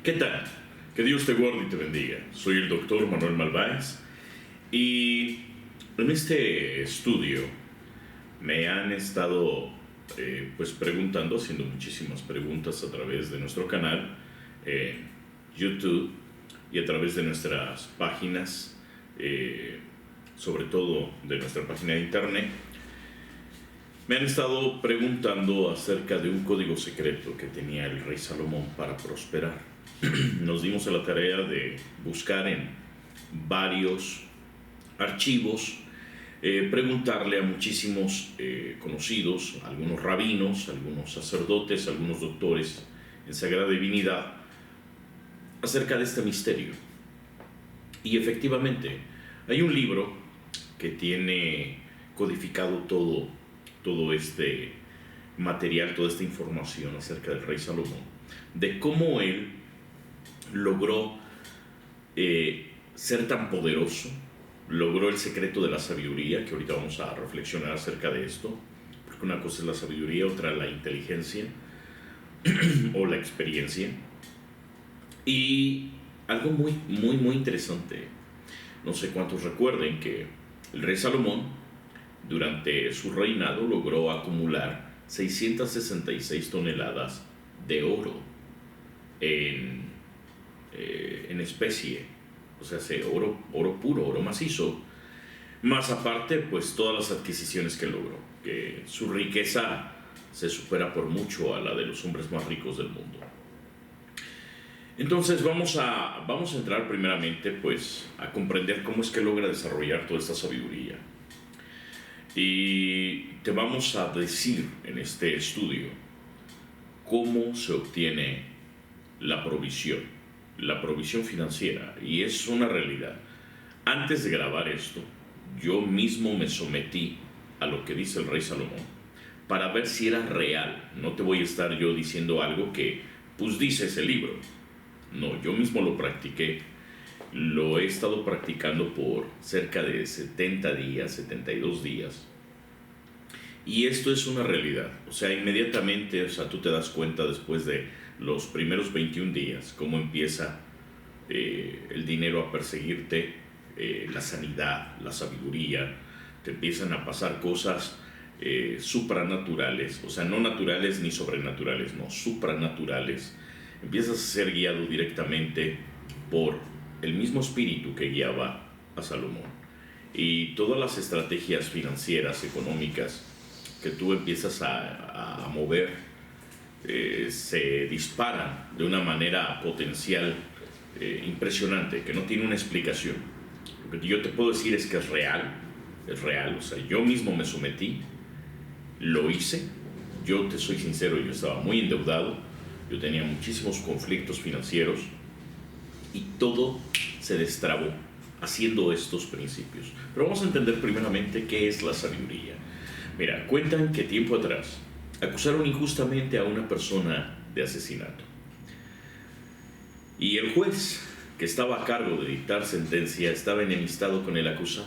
¿Qué tal? Que Dios te guarde y te bendiga. Soy el doctor Manuel Malváez y en este estudio me han estado preguntando, haciendo muchísimas preguntas a través de nuestro canal en YouTube y a través de nuestras páginas, sobre todo de nuestra página de internet. Me han estado preguntando acerca de un código secreto que tenía el rey Salomón para prosperar. Nos dimos a la tarea de buscar en varios archivos, preguntarle a muchísimos conocidos, algunos rabinos, algunos sacerdotes, algunos doctores en Sagrada Divinidad, acerca de este misterio. Y efectivamente, hay un libro que tiene codificado todo este material, toda esta información acerca del rey Salomón, de cómo él logró ser tan poderoso, logró el secreto de la sabiduría, que ahorita vamos a reflexionar acerca de esto, porque una cosa es la sabiduría, otra la inteligencia o la experiencia. Y algo muy interesante, no sé cuántos recuerden que el rey Salomón durante su reinado logró acumular 666 toneladas de oro en especie, o sea, oro puro, oro macizo, más aparte, pues todas las adquisiciones que logró, que su riqueza se supera por mucho a la de los hombres más ricos del mundo. Entonces vamos a entrar primeramente pues a comprender cómo es que logra desarrollar toda esta sabiduría. Y te vamos a decir en este estudio cómo se obtiene la provisión financiera, y es una realidad. Antes de grabar esto, yo mismo me sometí a lo que dice el rey Salomón para ver si era real. No te voy a estar yo diciendo algo que pues dice ese libro. No, yo mismo lo practiqué. Lo he estado practicando por cerca de 70 días, 72 días. Y esto es una realidad. O sea, inmediatamente, tú te das cuenta después de los primeros 21 días cómo empieza el dinero a perseguirte, la sanidad, la sabiduría. Te empiezan a pasar cosas supranaturales, o sea, no naturales ni sobrenaturales, no, supranaturales. Empiezas a ser guiado directamente por el mismo espíritu que guiaba a Salomón. Y todas las estrategias financieras, económicas que tú empiezas a mover se disparan de una manera potencial impresionante, que no tiene una explicación. Lo que yo te puedo decir es que es real, o sea, yo mismo me sometí, lo hice. Yo te soy sincero, yo estaba muy endeudado, yo tenía muchísimos conflictos financieros y todo se destrabó haciendo estos principios. Pero vamos a entender primeramente qué es la sabiduría. Mira, cuentan que tiempo atrás acusaron injustamente a una persona de asesinato. Y el juez que estaba a cargo de dictar sentencia estaba enemistado con el acusado.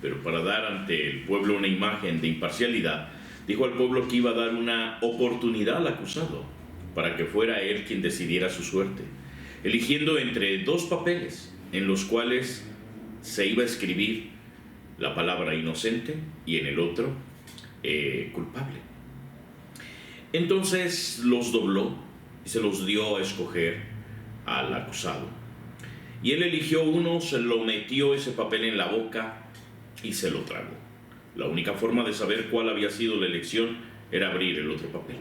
Pero para dar ante el pueblo una imagen de imparcialidad, dijo al pueblo que iba a dar una oportunidad al acusado para que fuera él quien decidiera su suerte, eligiendo entre dos papeles en los cuales se iba a escribir la palabra inocente y en el otro culpable. Entonces los dobló y se los dio a escoger al acusado. Y él eligió uno, se lo metió ese papel en la boca y se lo tragó. La única forma de saber cuál había sido la elección era abrir el otro papel.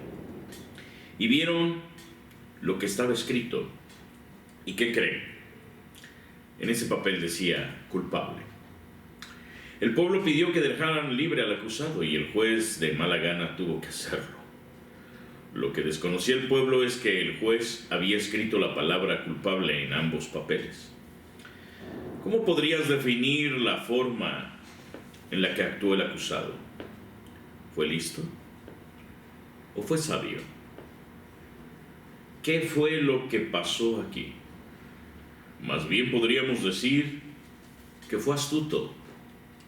Y vieron lo que estaba escrito. ¿Y qué creen? En ese papel decía culpable. El pueblo pidió que dejaran libre al acusado y el juez de mala gana tuvo que hacerlo. Lo que desconocía el pueblo es que el juez había escrito la palabra culpable en ambos papeles. ¿Cómo podrías definir la forma en la que actuó el acusado? ¿Fue listo? ¿O fue sabio? ¿Qué fue lo que pasó aquí? Más bien podríamos decir que fue astuto,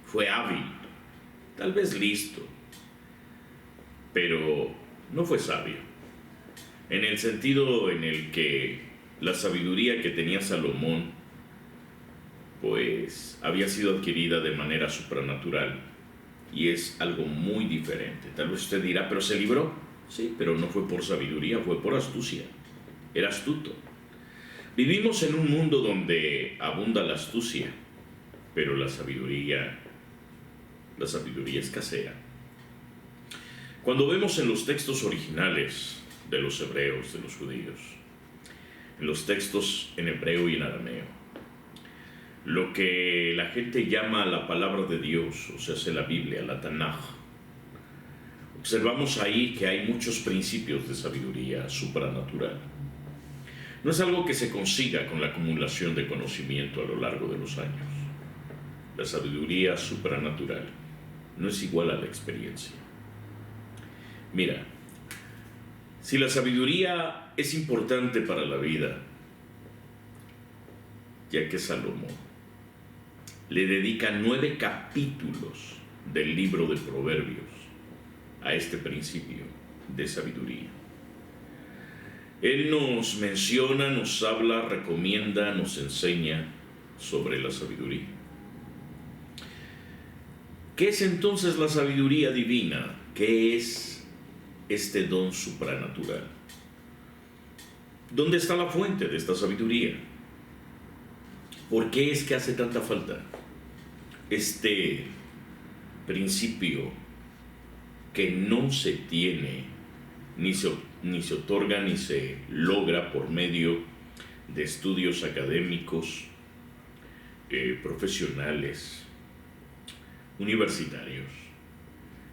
fue hábil, tal vez listo, pero no fue sabio, en el sentido en el que La sabiduría que tenía Salomón, pues había sido adquirida de manera supranatural y es algo muy diferente. Tal vez usted dirá, pero se libró. Sí, pero no fue por sabiduría, fue por astucia. Era astuto. Vivimos en un mundo donde abunda la astucia, pero la sabiduría escasea. Cuando vemos en los textos originales de los hebreos, de los judíos, en los textos en hebreo y en arameo, lo que la gente llama la palabra de Dios, o sea, la Biblia, la Tanaj, observamos ahí que hay muchos principios de sabiduría supranatural. No es algo que se consiga con la acumulación de conocimiento a lo largo de los años. La sabiduría supranatural no es igual a la experiencia. Mira, si la sabiduría es importante para la vida, ya que Salomón le dedica 9 capítulos del libro de Proverbios a este principio de sabiduría. Él nos menciona, nos habla, recomienda, nos enseña sobre la sabiduría. ¿Qué es entonces la sabiduría divina? ¿Qué es este don supranatural? ¿Dónde está la fuente de esta sabiduría? ¿Por qué es que hace tanta falta este principio que no se tiene, ni se otorga, ni se logra por medio de estudios académicos, profesionales, universitarios,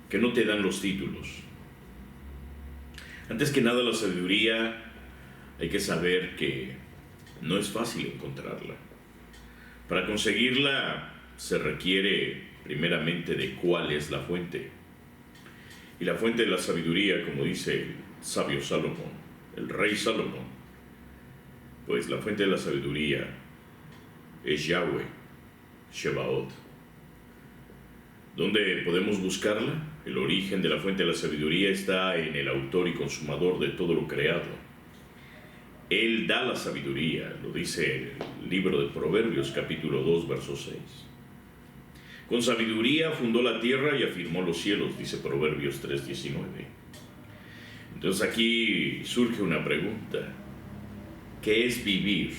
que no te dan los títulos? Antes que nada, la sabiduría hay que saber que no es fácil encontrarla. Para conseguirla se requiere primeramente de cuál es la fuente. Y la fuente de la sabiduría, como dice el sabio Salomón, el rey Salomón, pues la fuente de la sabiduría es Yahweh, Shebaot. ¿Dónde podemos buscarla? El origen de la fuente de la sabiduría está en el autor y consumador de todo lo creado. Él da la sabiduría, lo dice el libro de Proverbios, capítulo 2, verso 6. Con sabiduría fundó la tierra y afirmó los cielos, dice Proverbios 3, 19. Entonces aquí surge una pregunta. ¿Qué es vivir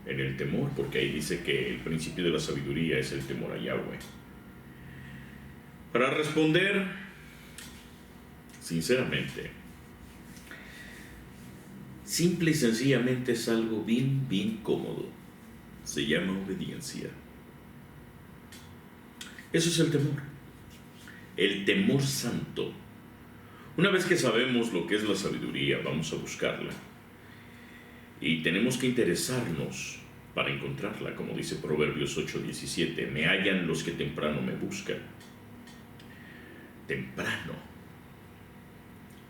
en el temor? Porque ahí dice que el principio de la sabiduría es el temor a Yahweh. Para responder, sinceramente, simple y sencillamente es algo bien cómodo. Se llama obediencia. Eso es el temor santo. Una vez que sabemos lo que es la sabiduría, vamos a buscarla. Y tenemos que interesarnos para encontrarla, como dice Proverbios 8:17. Me hallan los que temprano me buscan. Temprano.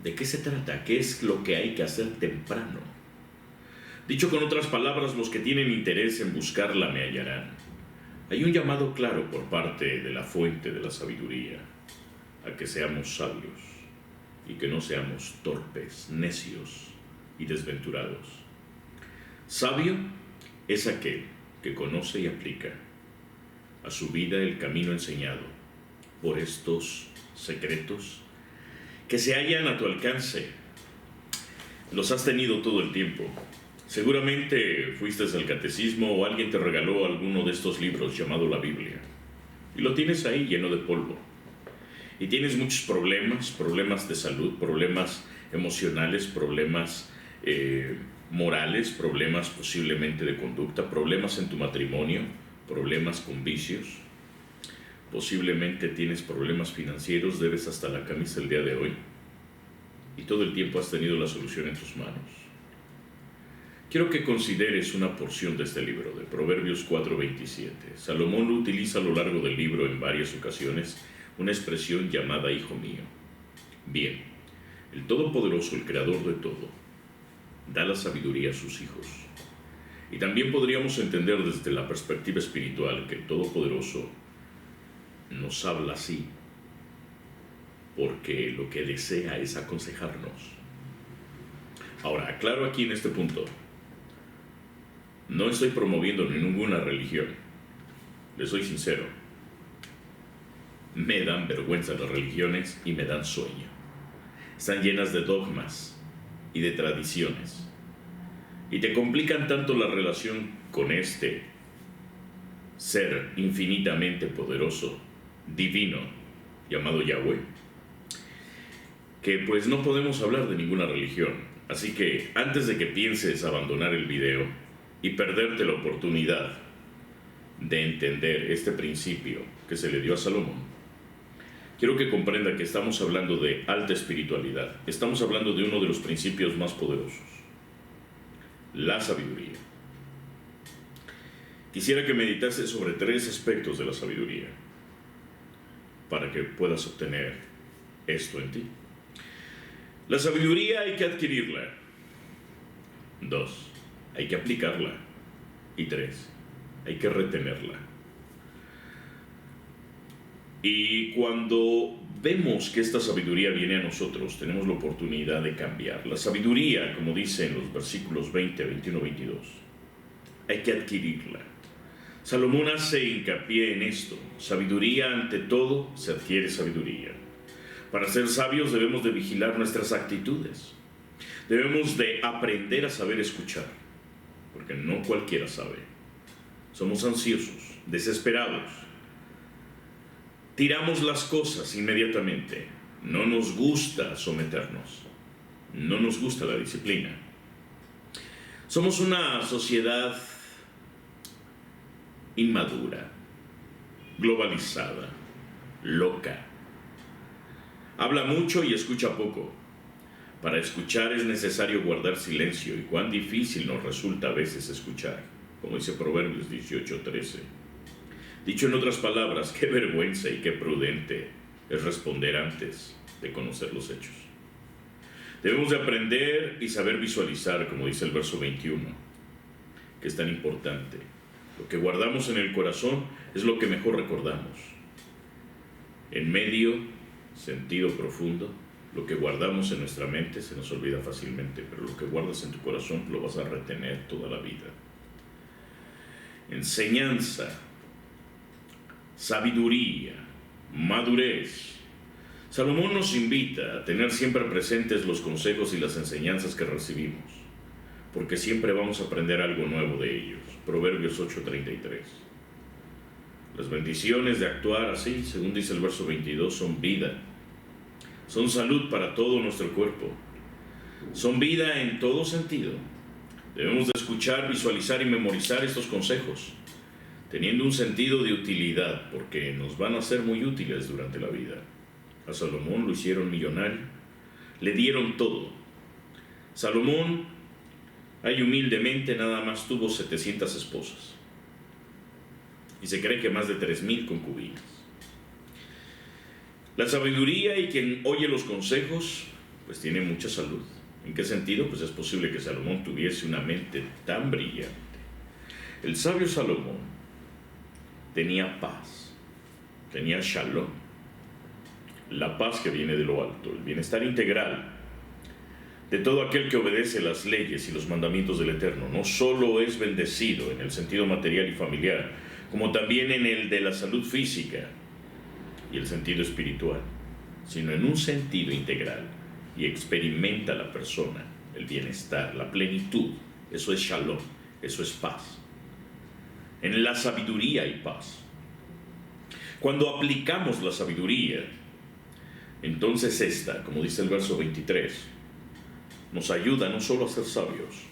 ¿De qué se trata? ¿Qué es lo que hay que hacer temprano? Dicho con otras palabras, los que tienen interés en buscarla me hallarán. Hay un llamado claro por parte de la fuente de la sabiduría a que seamos sabios y que no seamos torpes, necios y desventurados. Sabio es aquel que conoce y aplica a su vida el camino enseñado por estos secretos que se hallan a tu alcance. Los has tenido todo el tiempo. Seguramente fuiste al catecismo o alguien te regaló alguno de estos libros llamado la Biblia. Y lo tienes ahí lleno de polvo. Y tienes muchos problemas de salud, problemas emocionales, problemas morales, problemas posiblemente de conducta, problemas en tu matrimonio, problemas con vicios. Posiblemente tienes problemas financieros, debes hasta la camisa el día de hoy. Y todo el tiempo has tenido la solución en tus manos. Quiero que consideres una porción de este libro, de Proverbios 4:27. Salomón utiliza a lo largo del libro en varias ocasiones una expresión llamada hijo mío. Bien, el Todopoderoso, el Creador de todo, da la sabiduría a sus hijos. Y también podríamos entender desde la perspectiva espiritual que el Todopoderoso nos habla así, porque lo que desea es aconsejarnos. Ahora, aclaro aquí en este punto, No estoy promoviendo ninguna religión. Les soy sincero. Me dan vergüenza las religiones y me dan sueño. Están llenas de dogmas y de tradiciones. Y te complican tanto la relación con este ser infinitamente poderoso, divino, llamado Yahweh, que pues no podemos hablar de ninguna religión. Así que antes de que pienses abandonar el video y perderte la oportunidad de entender este principio que se le dio a Salomón, quiero que comprenda que estamos hablando de alta espiritualidad. Estamos hablando de uno de los principios más poderosos, la sabiduría. Quisiera que meditases sobre 3 aspectos de la sabiduría para que puedas obtener esto en ti. La sabiduría hay que adquirirla. 2, hay que aplicarla. Y 3, hay que retenerla. Y cuando vemos que esta sabiduría viene a nosotros, tenemos la oportunidad de cambiar. La sabiduría, como dice en los versículos 20, 21, 22, hay que adquirirla. Salomón hace hincapié en esto. Sabiduría ante todo, se adquiere sabiduría. Para ser sabios debemos de vigilar nuestras actitudes. Debemos de aprender a saber escuchar, porque no cualquiera sabe. Somos ansiosos, desesperados. Tiramos las cosas inmediatamente. No nos gusta someternos. No nos gusta la disciplina. Somos una sociedad inmadura, globalizada, loca. Habla mucho y escucha poco. Para escuchar es necesario guardar silencio, y cuán difícil nos resulta a veces escuchar, como dice Proverbios 18:13. Dicho en otras palabras, qué vergüenza y qué prudente es responder antes de conocer los hechos. Debemos de aprender y saber visualizar, como dice el verso 21, que es tan importante. Lo que guardamos en el corazón es lo que mejor recordamos. En medio, sentido profundo, lo que guardamos en nuestra mente se nos olvida fácilmente, pero lo que guardas en tu corazón lo vas a retener toda la vida. Enseñanza, sabiduría, madurez. Salomón nos invita a tener siempre presentes los consejos y las enseñanzas que recibimos, porque siempre vamos a aprender algo nuevo de ellos. Proverbios 8:33. Las bendiciones de actuar así, según dice el verso 22, son vida. Son salud para todo nuestro cuerpo. Son vida en todo sentido. Debemos de escuchar, visualizar y memorizar estos consejos, teniendo un sentido de utilidad, porque nos van a ser muy útiles durante la vida. A Salomón lo hicieron millonario, le dieron todo. Salomón, ahí humildemente, nada más tuvo 700 esposas, y se cree que más de 3,000 concubinas. La sabiduría y quien oye los consejos, pues tiene mucha salud. ¿En qué sentido? Pues es posible que Salomón tuviese una mente tan brillante. El sabio Salomón tenía paz, tenía shalom, la paz que viene de lo alto, el bienestar integral de todo aquel que obedece las leyes y los mandamientos del Eterno. No solo es bendecido en el sentido material y familiar, como también en el de la salud física y el sentido espiritual, sino en un sentido integral, y experimenta la persona el bienestar, la plenitud. Eso es shalom, eso es paz. En la sabiduría hay paz. Cuando aplicamos la sabiduría, entonces esta, como dice el verso 23, nos ayuda no solo a ser sabios,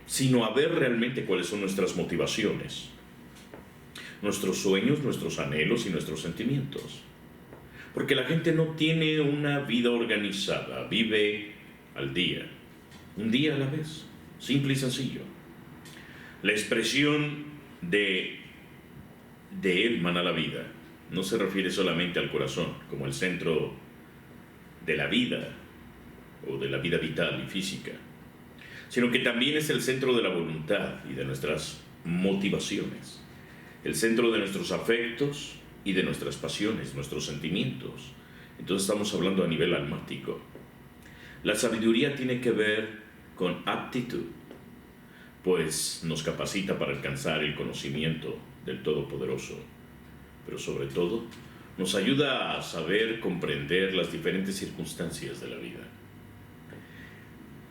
sino a ver realmente cuáles son nuestras motivaciones, nuestros sueños, nuestros anhelos y nuestros sentimientos. Porque la gente no tiene una vida organizada, vive al día, un día a la vez, simple y sencillo. La expresión de él mana la vida no se refiere solamente al corazón como el centro de la vida o de la vida vital y física, sino que también es el centro de la voluntad y de nuestras motivaciones, el centro de nuestros afectos y de nuestras pasiones, nuestros sentimientos. Entonces estamos hablando a nivel almático. La sabiduría tiene que ver con aptitud, pues nos capacita para alcanzar el conocimiento del Todopoderoso, pero sobre todo nos ayuda a saber comprender las diferentes circunstancias de la vida.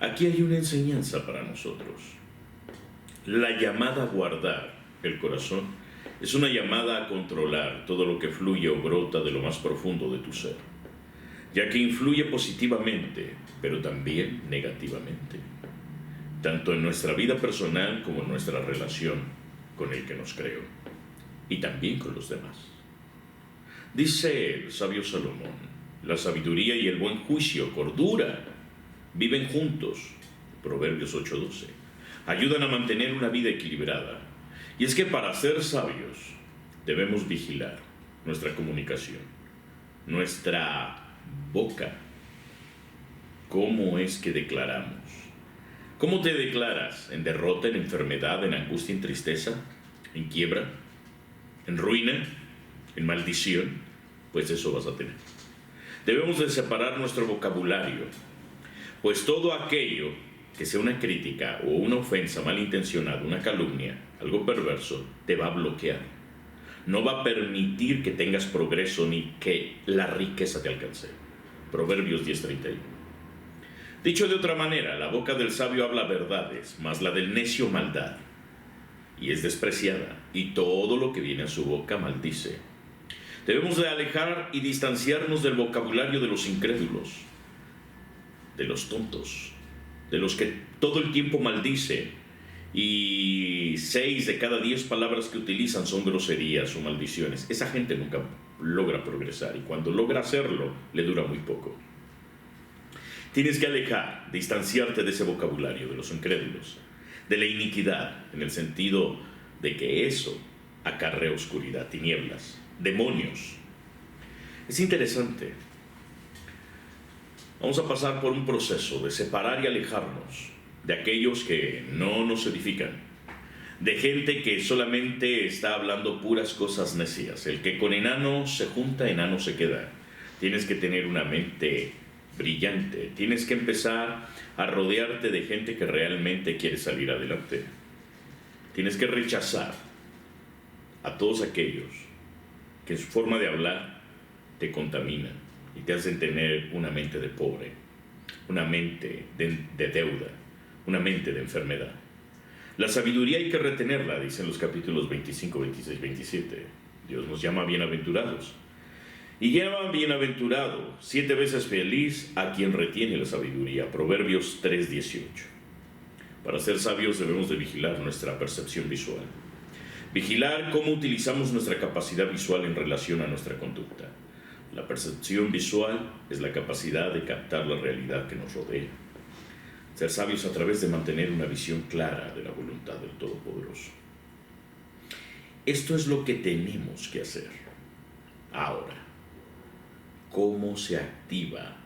Aquí hay una enseñanza para nosotros. La llamada a guardar el corazón es una llamada a controlar todo lo que fluye o brota de lo más profundo de tu ser, ya que influye positivamente, pero también negativamente, tanto en nuestra vida personal como en nuestra relación con el que nos creó, y también con los demás. Dice el sabio Salomón: la sabiduría y el buen juicio, cordura, viven juntos. Proverbios 8:12. Ayudan a mantener una vida equilibrada. Y es que para ser sabios debemos vigilar nuestra comunicación, nuestra boca. ¿Cómo es que declaramos? ¿Cómo te declaras? ¿En derrota, en enfermedad, en angustia, en tristeza, en quiebra, en ruina, en maldición? Pues eso vas a tener. Debemos de separar nuestro vocabulario, pues todo aquello que sea una crítica o una ofensa malintencionada, una calumnia, algo perverso, te va a bloquear. No va a permitir que tengas progreso ni que la riqueza te alcance. Proverbios 10:31. Dicho de otra manera, la boca del sabio habla verdades, mas la del necio maldad, y es despreciada, y todo lo que viene a su boca maldice. Debemos de alejar y distanciarnos del vocabulario de los incrédulos, de los tontos, de los que todo el tiempo maldicen, y 6 de cada 10 palabras que utilizan son groserías o maldiciones. Esa gente nunca logra progresar, y cuando logra hacerlo, le dura muy poco. Tienes que alejar, distanciarte de ese vocabulario, de los incrédulos, de la iniquidad, en el sentido de que eso acarrea oscuridad, tinieblas, demonios. Es interesante. Vamos a pasar por un proceso de separar y alejarnos de aquellos que no nos edifican, de gente que solamente está hablando puras cosas necias. El que con enano se junta, enano se queda. Tienes que tener una mente brillante, tienes que empezar a rodearte de gente que realmente quiere salir adelante. Tienes que rechazar a todos aquellos que en su forma de hablar te contaminan y te hacen tener una mente de pobre, una mente de deuda, una mente de enfermedad. La sabiduría hay que retenerla, dicen los capítulos 25, 26, 27. Dios nos llama bienaventurados. Y llama bienaventurado, 7 veces feliz a quien retiene la sabiduría. Proverbios 3:18. Para ser sabios debemos de vigilar nuestra percepción visual. Vigilar cómo utilizamos nuestra capacidad visual en relación a nuestra conducta. La percepción visual es la capacidad de captar la realidad que nos rodea. Ser sabios a través de mantener una visión clara de la voluntad del Todopoderoso. Esto es lo que tenemos que hacer. Ahora, ¿cómo se activa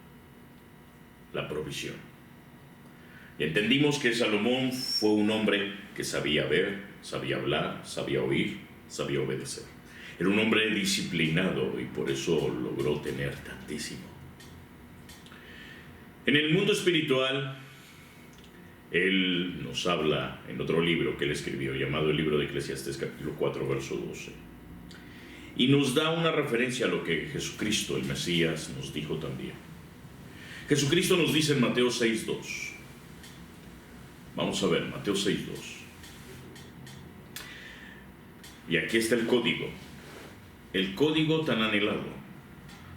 la provisión? Y entendimos que Salomón fue un hombre que sabía ver, sabía hablar, sabía oír, sabía obedecer. Era un hombre disciplinado y por eso logró tener tantísimo. En el mundo espiritual, él nos habla en otro libro que él escribió, llamado el libro de Eclesiastés, capítulo 4, verso 12. Y nos da una referencia a lo que Jesucristo, el Mesías, nos dijo también. Jesucristo nos dice en Mateo 6:2. Vamos a ver, Mateo 6:2. Y aquí está el código tan anhelado,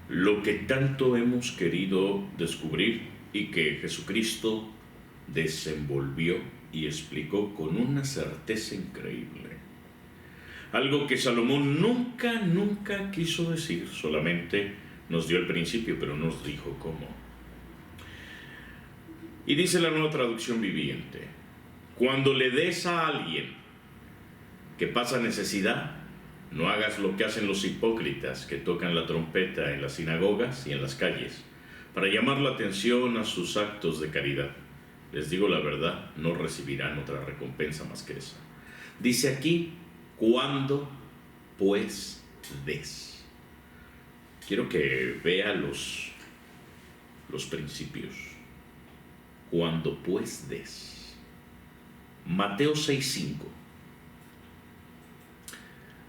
lo que tanto hemos querido descubrir y que Jesucristo desenvolvió y explicó con una certeza increíble. Algo que Salomón nunca quiso decir, solamente nos dio el principio, pero no nos dijo cómo. Y dice la Nueva Traducción Viviente: cuando le des a alguien que pasa necesidad, no hagas lo que hacen los hipócritas que tocan la trompeta en las sinagogas y en las calles para llamar la atención a sus actos de caridad. Les digo la verdad, no recibirán otra recompensa más que esa. Dice aquí, cuando pues des. Quiero que vea los principios. Cuando pues des. Mateo 6:5.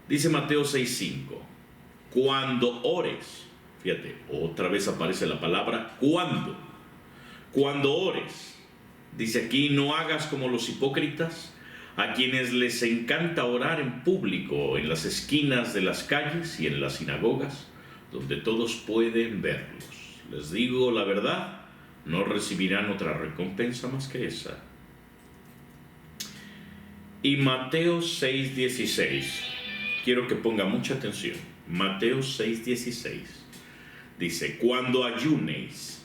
Dice Mateo 6:5, cuando ores, fíjate, otra vez aparece la palabra cuando. Cuando ores, dice aquí, no hagas como los hipócritas, a quienes les encanta orar en público, en las esquinas de las calles y en las sinagogas, donde todos pueden verlos. Les digo la verdad, no recibirán otra recompensa más que esa. Y Mateo 6:16, quiero que ponga mucha atención. Mateo 6:16 dice, cuando ayunéis,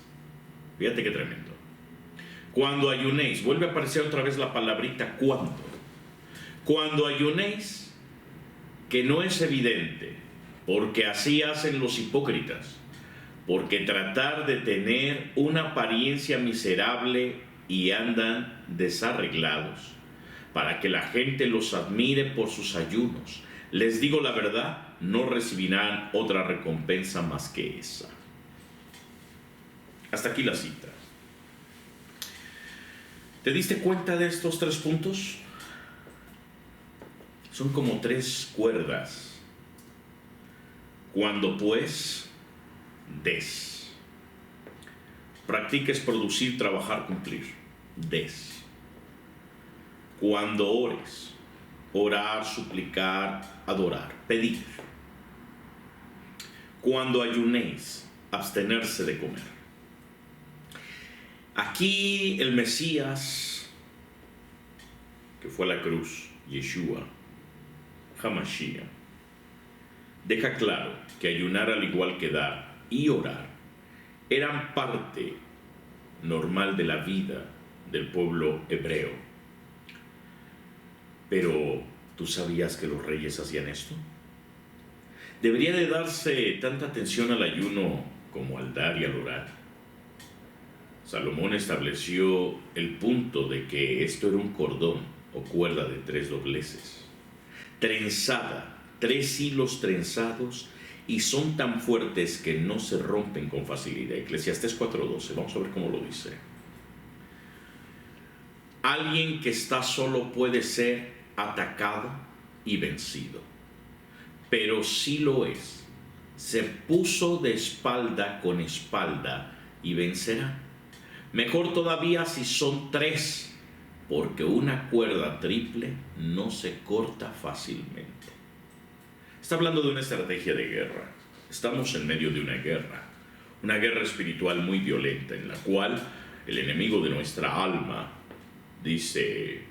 fíjate qué tremendo, cuando ayunéis, vuelve a aparecer otra vez la palabrita cuando ayunéis, que no es evidente, porque así hacen los hipócritas, porque tratar de tener una apariencia miserable y andan desarreglados, para que la gente los admire por sus ayunos. Les digo la verdad, no recibirán otra recompensa más que esa. Hasta aquí la cita. ¿Te diste cuenta de estos 3 puntos? Son como 3 cuerdas. Cuando pues des. Practiques producir, trabajar, cumplir. Des. Cuando ores, orar, suplicar, adorar, pedir. Cuando ayunéis, abstenerse de comer. Aquí el Mesías, que fue a la cruz, Yeshua, Hamashiach, deja claro que ayunar al igual que dar y orar eran parte normal de la vida del pueblo hebreo. Pero, ¿tú sabías que los reyes hacían esto? ¿Debería de darse tanta atención al ayuno como al dar y al orar? Salomón estableció el punto de que esto era un cordón o cuerda de 3 dobleces, trenzada, 3 hilos trenzados, y son tan fuertes que no se rompen con facilidad. Eclesiastés 4:12, vamos a ver cómo lo dice. Alguien que está solo puede ser atacado y vencido, pero si lo es, se puso de espalda con espalda y vencerá. Mejor todavía si son 3, porque una cuerda triple no se corta fácilmente. Está hablando de una estrategia de guerra. Estamos en medio de una guerra espiritual muy violenta, en la cual el enemigo de nuestra alma, dice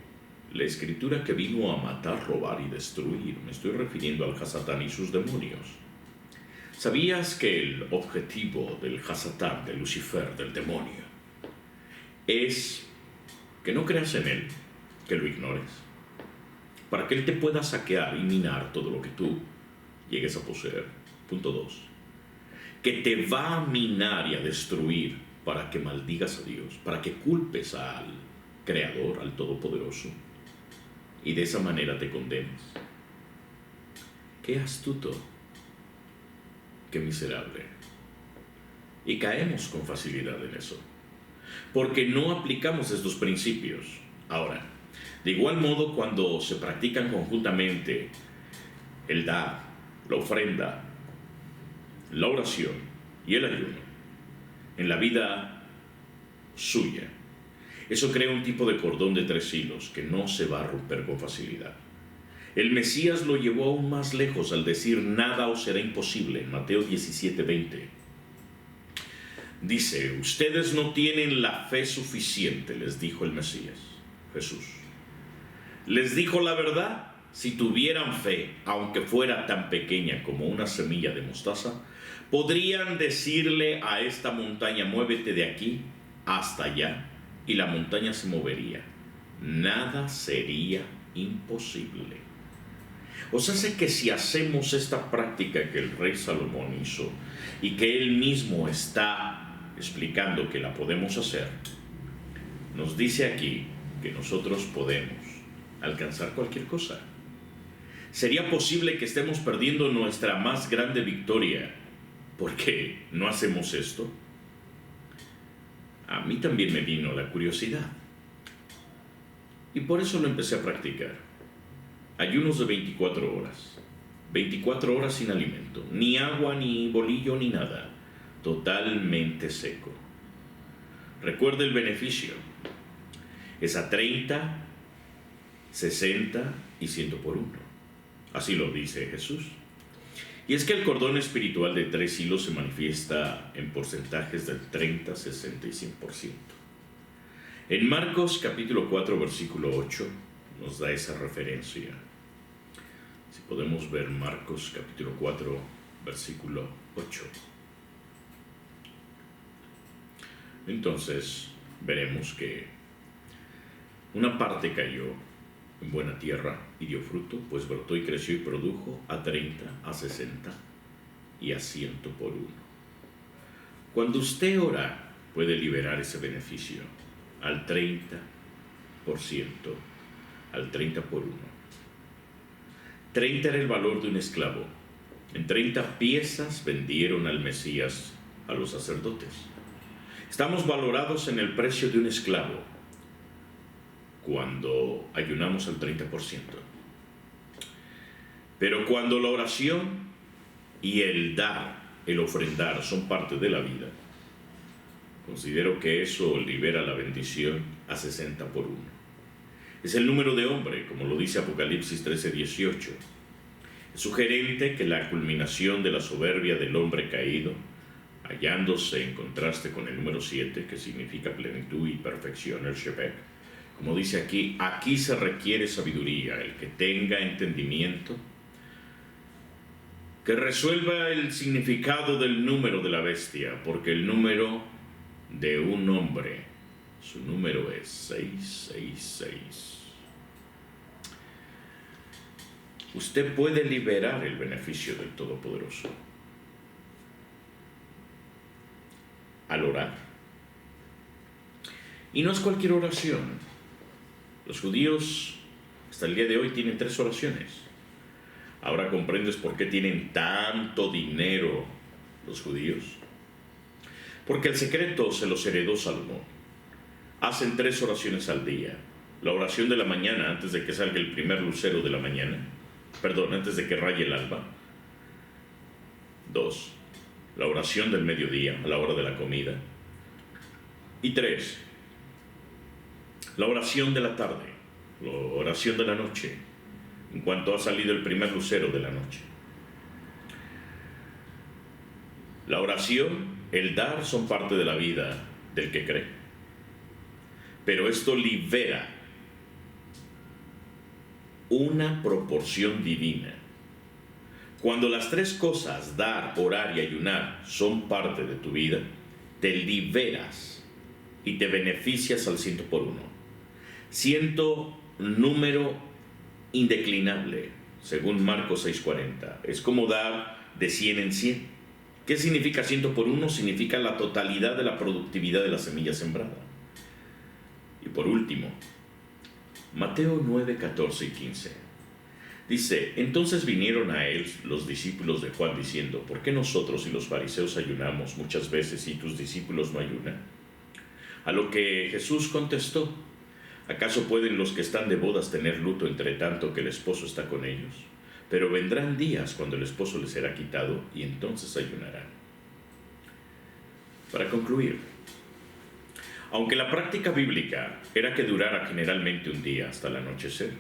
la escritura, que vino a matar, robar y destruir. Me estoy refiriendo al Hasatán y sus demonios. ¿Sabías que el objetivo del Hasatán, de Lucifer, del demonio, es que no creas en él, que lo ignores, para que él te pueda saquear y minar todo lo que tú llegues a poseer? Punto 2. Que te va a minar y a destruir para que maldigas a Dios, para que culpes al Creador, al Todopoderoso, y de esa manera te condenes. Qué astuto, qué miserable. Y caemos con facilidad en eso, porque no aplicamos estos principios. Ahora, de igual modo, cuando se practican conjuntamente el dar, la ofrenda, la oración y el ayuno en la vida suya, eso crea un tipo de cordón de 3 hilos que no se va a romper con facilidad. El Mesías lo llevó aún más lejos al decir: nada os será imposible, en Mateo 17:20. Dice: ustedes no tienen la fe suficiente, les dijo el Mesías, Jesús. Les dijo la verdad. Si tuvieran fe, aunque fuera tan pequeña como una semilla de mostaza, podrían decirle a esta montaña: muévete de aquí hasta allá, y la montaña se movería. Nada sería imposible. O sea, sé que si hacemos esta práctica que el rey Salomón hizo y que él mismo está explicando que la podemos hacer, nos dice aquí que nosotros podemos alcanzar cualquier cosa. ¿Sería posible que estemos perdiendo nuestra más grande victoria porque no hacemos esto? A mí también me vino la curiosidad. Y por eso lo empecé a practicar. Ayunos de 24 horas. 24 horas sin alimento. Ni agua, ni bolillo, ni nada. Totalmente seco. Recuerda el beneficio. Es a 30, 60 y 100 por 1. Así lo dice Jesús. Y es que el cordón espiritual de 3 hilos se manifiesta en porcentajes del 30, 60 y 100%. En Marcos capítulo 4 versículo 8 nos da esa referencia. Si podemos ver Marcos capítulo 4 versículo 8. Entonces veremos que una parte cayó en buena tierra y dio fruto, pues brotó y creció y produjo a 30, a 60 y a 100 por 1. Cuando usted ora, puede liberar ese beneficio al 30%, al 30 por 1. 30 era el valor de un esclavo. En 30 piezas vendieron al Mesías a los sacerdotes. Estamos valorados en el precio de un esclavo cuando ayunamos al 30%. Pero cuando la oración y el dar, el ofrendar son parte de la vida, considero que eso libera la bendición a 60 por 1. Es el número de hombre, como lo dice Apocalipsis 13:18. Es sugerente que la culminación de la soberbia del hombre caído, hallándose en contraste con el número 7, que significa plenitud y perfección, el Shebek. Como dice aquí se requiere sabiduría, el que tenga entendimiento, que resuelva el significado del número de la bestia, porque el número de un hombre, su número es 666. Usted puede liberar el beneficio del Todopoderoso al orar. Y no es cualquier oración. Los judíos hasta el día de hoy tienen 3 oraciones. Ahora comprendes por qué tienen tanto dinero los judíos. Porque el secreto se los heredó Salomón. Hacen 3 oraciones al día. La oración de la mañana antes de que salga el primer lucero de la mañana. Antes de que raye el alba. 2. La oración del mediodía a la hora de la comida. Y 3. La oración de la tarde, la oración de la noche, en cuanto ha salido el primer lucero de la noche. La oración, el dar son parte de la vida del que cree. Pero esto libera una proporción divina. Cuando las 3 cosas, dar, orar y ayunar, son parte de tu vida, te liberas y te beneficias al 100 por 1. 100, número indeclinable, según Marcos 6:40. Es como dar de 100 en 100. ¿Qué significa 100 por 1? Significa la totalidad de la productividad de la semilla sembrada. Y por último, Mateo 9, 14 y 15. Dice, entonces vinieron a él los discípulos de Juan diciendo, ¿por qué nosotros y los fariseos ayunamos muchas veces y tus discípulos no ayunan? A lo que Jesús contestó, ¿acaso pueden los que están de bodas tener luto entre tanto que el esposo está con ellos? Pero vendrán días cuando el esposo les será quitado y entonces ayunarán. Para concluir, aunque la práctica bíblica era que durara generalmente un día hasta el anochecer,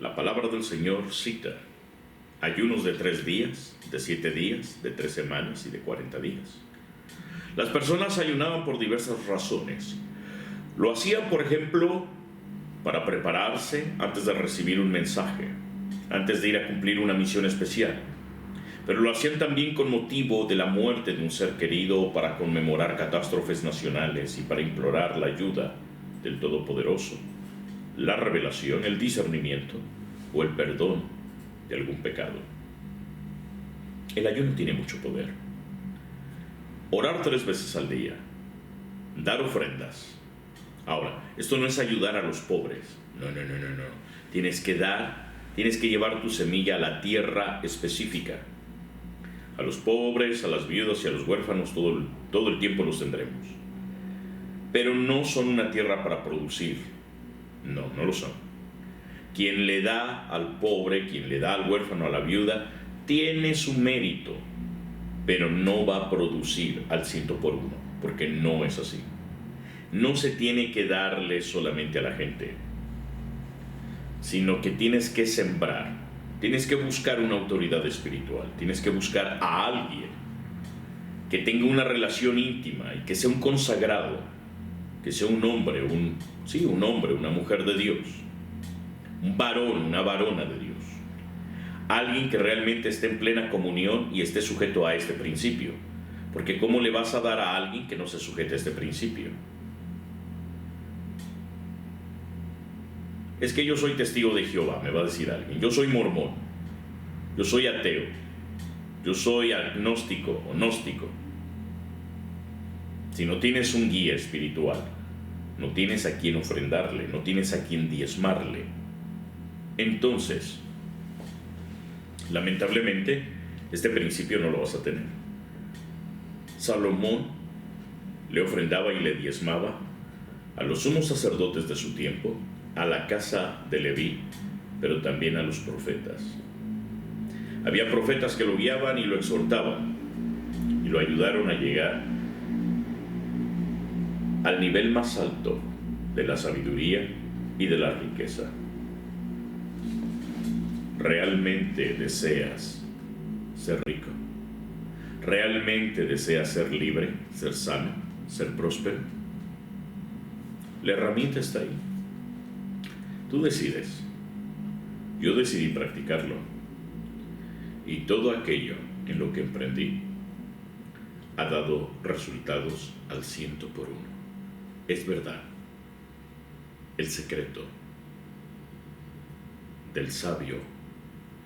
la palabra del Señor cita ayunos de 3 días, de 7 días, de 3 semanas y de 40 días. Las personas ayunaban por diversas razones. Lo hacían, por ejemplo, para prepararse antes de recibir un mensaje, antes de ir a cumplir una misión especial. Pero lo hacían también con motivo de la muerte de un ser querido o para conmemorar catástrofes nacionales y para implorar la ayuda del Todopoderoso, la revelación, el discernimiento o el perdón de algún pecado. El ayuno tiene mucho poder. Orar 3 veces al día, dar ofrendas. Ahora, esto no es ayudar a los pobres. No. Tienes que dar, tienes que llevar tu semilla a la tierra específica. A los pobres, a las viudas y a los huérfanos todo el tiempo los tendremos. Pero no son una tierra para producir. No, no lo son. Quien le da al pobre, quien le da al huérfano, a la viuda, tiene su mérito, pero no va a producir al 100 por uno, porque no es así. No se tiene que darle solamente a la gente, sino que tienes que sembrar, tienes que buscar una autoridad espiritual, tienes que buscar a alguien que tenga una relación íntima y que sea un consagrado, que sea un hombre, un hombre, una mujer de Dios, un varón, una varona de Dios, alguien que realmente esté en plena comunión y esté sujeto a este principio, porque ¿cómo le vas a dar a alguien que no se sujete a este principio? Es que yo soy testigo de Jehová, me va a decir alguien. Yo soy mormón, yo soy ateo, yo soy agnóstico o gnóstico. Si no tienes un guía espiritual, no tienes a quien ofrendarle, no tienes a quien diezmarle, entonces, lamentablemente, este principio no lo vas a tener. Salomón le ofrendaba y le diezmaba a los sumos sacerdotes de su tiempo, a la casa de Leví, pero también a los profetas. Había profetas que lo guiaban y lo exhortaban y lo ayudaron a llegar al nivel más alto de la sabiduría y de la riqueza. ¿Realmente deseas ser rico? ¿Realmente deseas ser libre, ser sano, ser próspero? La herramienta está ahí. Tú decides. Yo decidí practicarlo. Y todo aquello en lo que emprendí ha dado resultados al 100 por uno. Es verdad. El secreto del sabio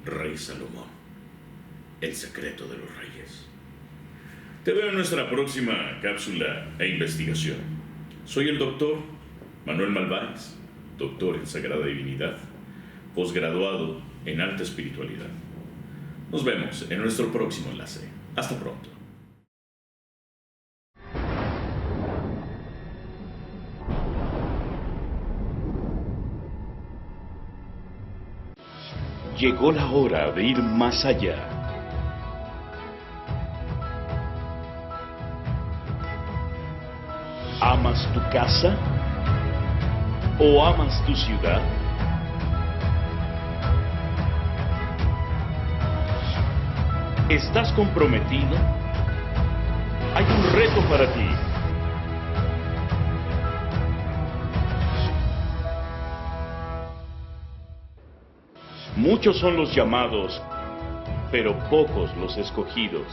Rey Salomón. El secreto de los reyes. Te veo en nuestra próxima cápsula e investigación. Soy el doctor Manuel Malváez, doctor en Sagrada Divinidad, posgraduado en Alta Espiritualidad. Nos vemos en nuestro próximo enlace. Hasta pronto. Llegó la hora de ir más allá. ¿Amas tu casa o amas tu ciudad? ¿Estás comprometido? Hay un reto para ti. Muchos son los llamados, pero pocos los escogidos.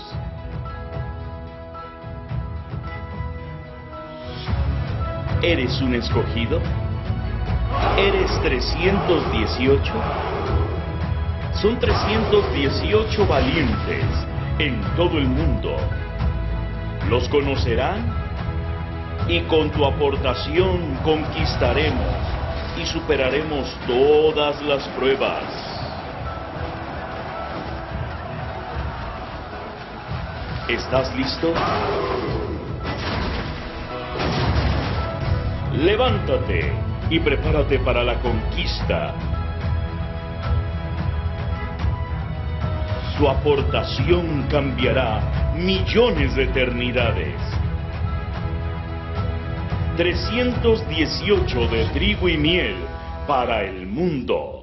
¿Eres un escogido? ¿Eres 318? Son 318 valientes en todo el mundo. Los conocerán y con tu aportación conquistaremos y superaremos todas las pruebas. ¿Estás listo? Levántate y prepárate para la conquista. Tu aportación cambiará millones de eternidades. 318 de trigo y miel para el mundo.